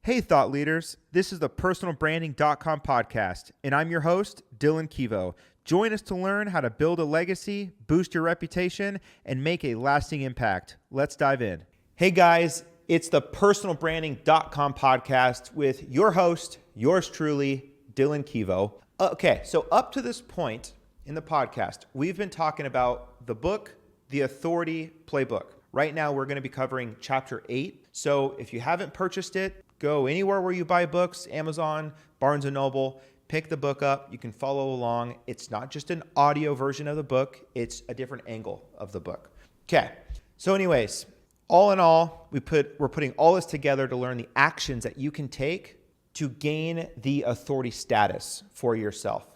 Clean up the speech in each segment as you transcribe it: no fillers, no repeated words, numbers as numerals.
Hey, thought leaders. This is the personalbranding.com podcast, and I'm your host, Dillon Kivo. Join us to learn how to build a legacy, boost your reputation, and make a lasting impact. Let's dive in. Hey, guys, it's the personalbranding.com podcast with your host, yours truly, Dillon Kivo. Okay, so up to this point in the podcast, we've been talking about the book, The Authority Playbook. Right now, we're going to be covering chapter 8. So if you haven't purchased it, go anywhere where you buy books, Amazon, Barnes & Noble, pick the book up. You can follow along. It's not just an audio version of the book. It's a different angle of the book. Okay. So anyways, all in all, we're putting all this together to learn the actions that you can take to gain the authority status for yourself.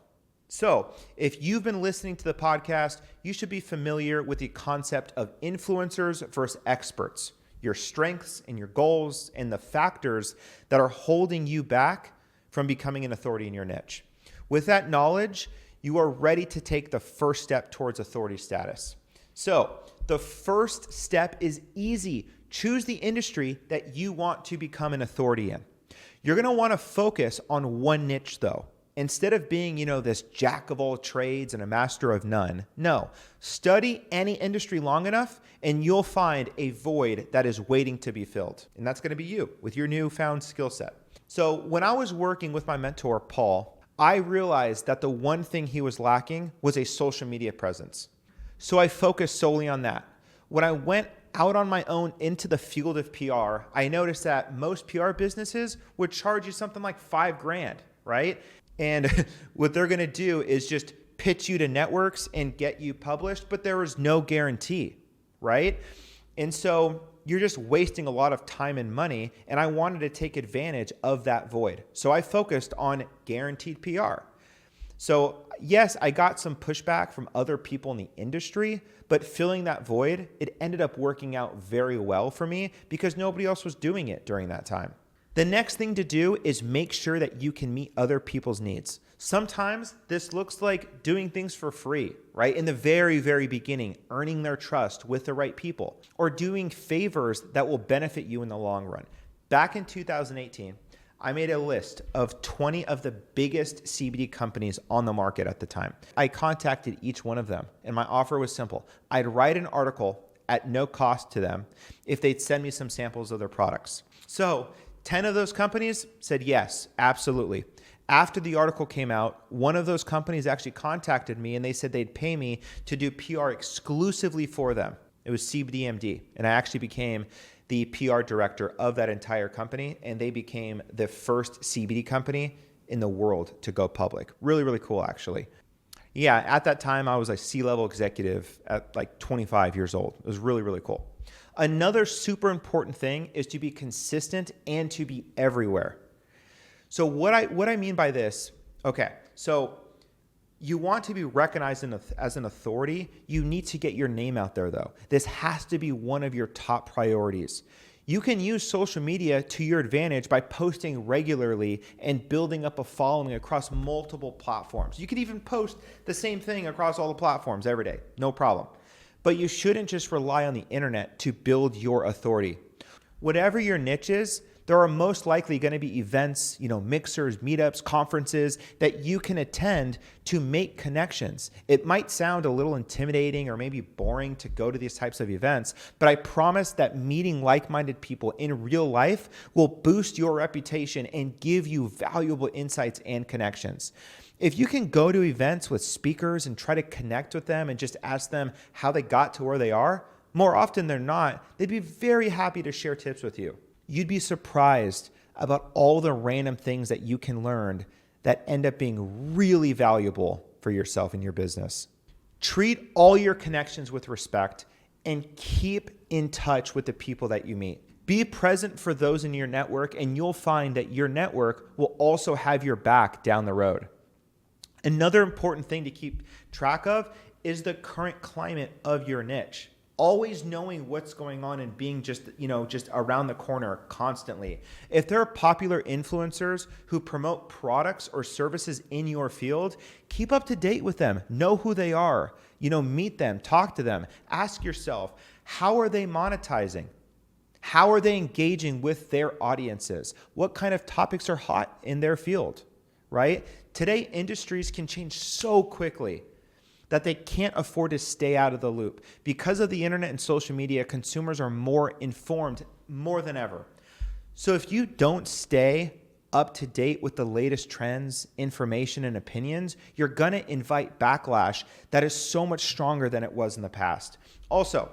So if you've been listening to the podcast, you should be familiar with the concept of influencers versus experts, your strengths and your goals and the factors that are holding you back from becoming an authority in your niche. With that knowledge, you are ready to take the first step towards authority status. So the first step is easy. Choose the industry that you want to become an authority in. You're going to want to focus on one niche though. Instead of being, this jack of all trades and a master of none, no. Study any industry long enough and you'll find a void that is waiting to be filled. And that's going to be you with your newfound skill set. So when I was working with my mentor, Paul, I realized that the one thing he was lacking was a social media presence. So I focused solely on that. When I went out on my own into the field of PR, I noticed that most PR businesses would charge you something like $5,000, right? And what they're going to do is just pitch you to networks and get you published, but there is no guarantee, right? And so you're just wasting a lot of time and money, and I wanted to take advantage of that void. So I focused on guaranteed PR. So yes, I got some pushback from other people in the industry, but filling that void, it ended up working out very well for me because nobody else was doing it during that time. The next thing to do is make sure that you can meet other people's needs. Sometimes this looks like doing things for free, right? In the very, very beginning, earning their trust with the right people, or doing favors that will benefit you in the long run. Back in 2018, I made a list of 20 of the biggest CBD companies on the market at the time. I contacted each one of them, and my offer was simple. I'd write an article at no cost to them if they'd send me some samples of their products. So 10 of those companies said yes, absolutely. After the article came out, one of those companies actually contacted me and they said they'd pay me to do PR exclusively for them. It was CBDMD, and I actually became the PR director of that entire company, and they became the first CBD company in the world to go public. Really, really cool, actually. Yeah, at that time, I was a C-level executive at like 25 years old. It was really, really cool. Another super important thing is to be consistent and to be everywhere. So what I mean by this, okay, so you want to be recognized as an authority. You need to get your name out there though. This has to be one of your top priorities. You can use social media to your advantage by posting regularly and building up a following across multiple platforms. You could even post the same thing across all the platforms every day, no problem. But you shouldn't just rely on the internet to build your authority. Whatever your niche is, there are most likely going to be events, mixers, meetups, conferences that you can attend to make connections. It might sound a little intimidating or maybe boring to go to these types of events, but I promise that meeting like-minded people in real life will boost your reputation and give you valuable insights and connections. If you can go to events with speakers and try to connect with them and just ask them how they got to where they are, more often than not, they'd be very happy to share tips with you. You'd be surprised about all the random things that you can learn that end up being really valuable for yourself and your business. Treat all your connections with respect and keep in touch with the people that you meet. Be present for those in your network, and you'll find that your network will also have your back down the road. Another important thing to keep track of is the current climate of your niche. Always knowing what's going on and being just around the corner constantly. If there are popular influencers who promote products or services in your field, keep up to date with them. Know who they are. Meet them, talk to them. Ask yourself, how are they monetizing? How are they engaging with their audiences? What kind of topics are hot in their field, right? Today, industries can change so quickly that they can't afford to stay out of the loop. Because of the internet and social media, consumers are more informed more than ever. So if you don't stay up to date with the latest trends, information, and opinions, you're gonna invite backlash that is so much stronger than it was in the past. Also,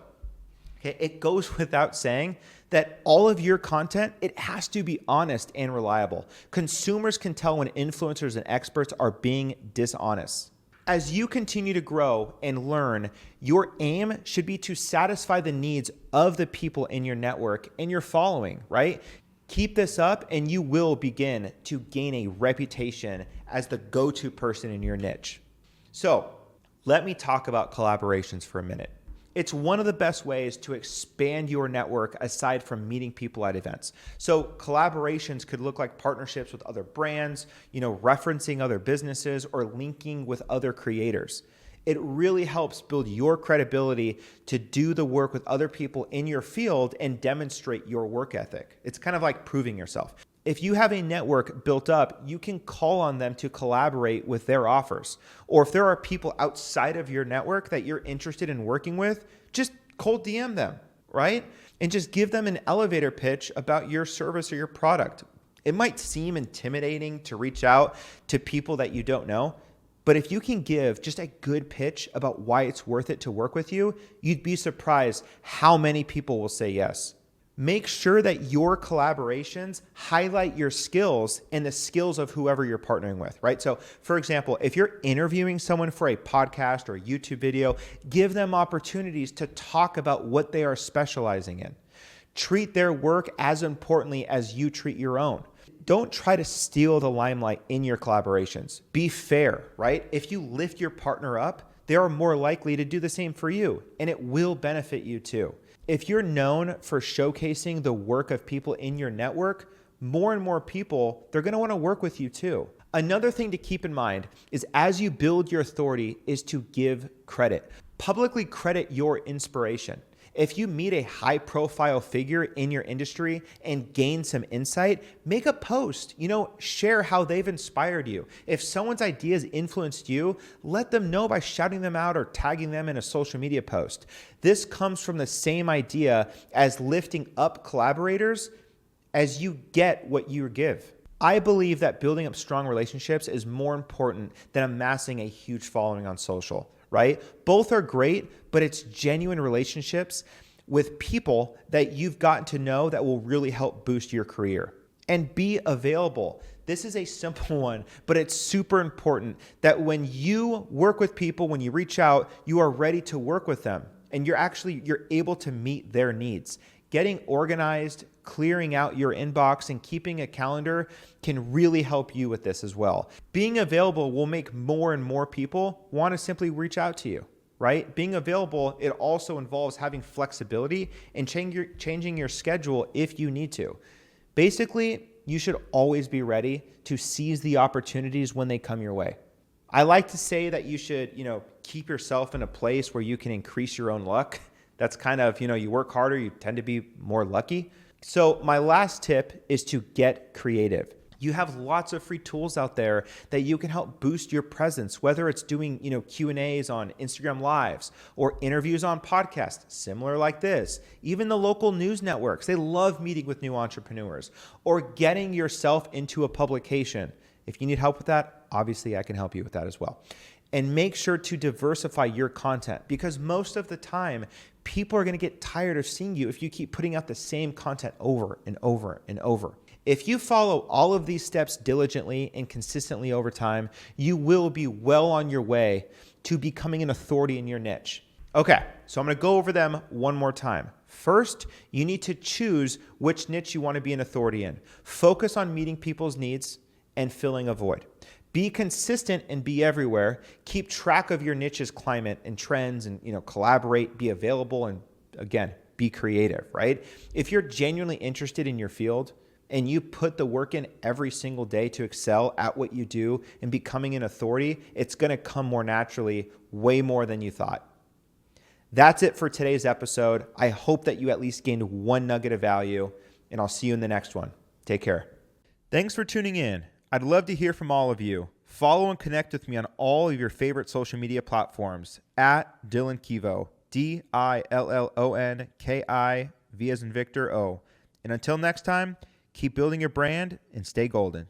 okay, it goes without saying that all of your content, it has to be honest and reliable. Consumers can tell when influencers and experts are being dishonest. As you continue to grow and learn, your aim should be to satisfy the needs of the people in your network and your following, right? Keep this up and you will begin to gain a reputation as the go-to person in your niche. So let me talk about collaborations for a minute. It's one of the best ways to expand your network aside from meeting people at events. So collaborations could look like partnerships with other brands, referencing other businesses or linking with other creators. It really helps build your credibility to do the work with other people in your field and demonstrate your work ethic. It's kind of like proving yourself. If you have a network built up, you can call on them to collaborate with their offers. Or if there are people outside of your network that you're interested in working with, just cold DM them, right? And just give them an elevator pitch about your service or your product. It might seem intimidating to reach out to people that you don't know, but if you can give just a good pitch about why it's worth it to work with you, you'd be surprised how many people will say yes. Make sure that your collaborations highlight your skills and the skills of whoever you're partnering with, right? So for example, if you're interviewing someone for a podcast or a YouTube video, give them opportunities to talk about what they are specializing in. Treat their work as importantly as you treat your own. Don't try to steal the limelight in your collaborations. Be fair, right? If you lift your partner up, they are more likely to do the same for you, and it will benefit you too. If you're known for showcasing the work of people in your network, more and more people, they're gonna wanna work with you too. Another thing to keep in mind is as you build your authority is to give credit. Publicly credit your inspiration. If you meet a high profile figure in your industry and gain some insight, make a post, share how they've inspired you. If someone's ideas influenced you, let them know by shouting them out or tagging them in a social media post. This comes from the same idea as lifting up collaborators as you get what you give. I believe that building up strong relationships is more important than amassing a huge following on social, right? Both are great, but it's genuine relationships with people that you've gotten to know that will really help boost your career. And be available. This is a simple one, but it's super important that when you work with people, when you reach out, you are ready to work with them and you're able to meet their needs. Getting organized, clearing out your inbox, and keeping a calendar can really help you with this as well. Being available will make more and more people want to simply reach out to you, right? Being available, it also involves having flexibility and changing your schedule if you need to. Basically, you should always be ready to seize the opportunities when they come your way. I like to say that you should, keep yourself in a place where you can increase your own luck. That's kind of, you work harder, you tend to be more lucky. So my last tip is to get creative. You have lots of free tools out there that you can help boost your presence, whether it's doing, Q&As on Instagram Lives or interviews on podcasts, similar like this. Even the local news networks, they love meeting with new entrepreneurs or getting yourself into a publication. If you need help with that, obviously I can help you with that as well. And make sure to diversify your content because most of the time, people are going to get tired of seeing you if you keep putting out the same content over and over and over. If you follow all of these steps diligently and consistently over time, you will be well on your way to becoming an authority in your niche. Okay, so I'm going to go over them one more time. First, you need to choose which niche you want to be an authority in. Focus on meeting people's needs and filling a void. Be consistent and be everywhere. Keep track of your niche's climate and trends and, collaborate, be available, and again, be creative, right? If you're genuinely interested in your field and you put the work in every single day to excel at what you do and becoming an authority, it's going to come more naturally, way more than you thought. That's it for today's episode. I hope that you at least gained one nugget of value, and I'll see you in the next one. Take care. Thanks for tuning in. I'd love to hear from all of you. Follow and connect with me on all of your favorite social media platforms at Dillon Kivo, DILLONKI, V as in Victor O. And until next time, keep building your brand and stay golden.